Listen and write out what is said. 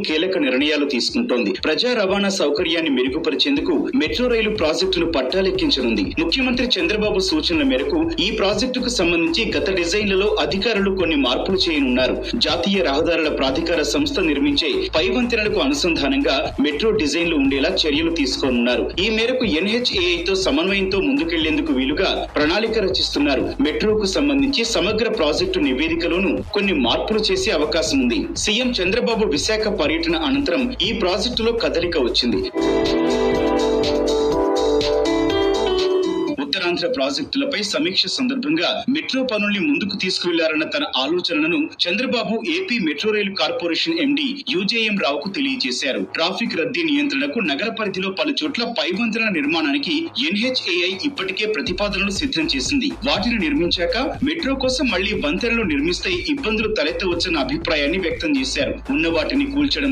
కీలక నిర్ణయాలు తీసుకుంటోంది. ప్రజా రవాణా సౌకర్యాన్ని మెరుగుపరిచేందుకు మెట్రో రైలు ప్రాజెక్టును పట్టాలెక్కించనుంది. ముఖ్యమంత్రి చంద్రబాబు సూచనల మేరకు ఈ ప్రాజెక్టుకు సంబంధించి గత డిజైన్లలో అధికారులు కొన్ని మార్పులు చేయనున్నారు. జాతీయ రహదారుల ప్రాధికార సంస్థ నిర్మించే పై వంతెనలకు అనుసంధానంగా మెట్రో డిజైన్లు ఉండేలా చర్యలు తీసుకోనున్నారు. ఈ మేరకు NHAI తో సమన్వయంతో ముందుకెళ్లేందుకు వీలుగా ప్రణాళిక రచిస్తున్నారు. మెట్రోకు సంబంధించి సమగ్ర ప్రాజెక్టు నివేదికలోనూ కొన్ని మార్పులు చేసే అవకాశం ఉంది. సీఎం చంద్రబాబు విశాఖ పర్యటన అనంతరం ఈ ప్రాజెక్టులో కదలిక వచ్చింది. ఉత్తరాంధ్ర ప్రాజెక్టులపై సమీక్ష సందర్భంగా మెట్రో పనుల్ని ముందుకు తీసుకువెళ్లారన్న తన ఆలోచనలను చంద్రబాబు ఏపీ మెట్రో రైలు కార్పొరేషన్ MD UJM రావుకు తెలియజేశారు. ట్రాఫిక్ రద్దీ నియంత్రణకు నగర పరిధిలో పలు చోట్ల పై వంతెనల నిర్మాణానికి NHAI ఇప్పటికే ప్రతిపాదనలు సిద్ధం చేసింది. వాటిని నిర్మించాక మెట్రో కోసం మళ్లీ వంతెనలు నిర్మిస్తే ఇబ్బందులు తలెత్తవచ్చన్న అభిప్రాయాన్ని వ్యక్తం చేశారు. ఉన్న వాటిని కూల్చడం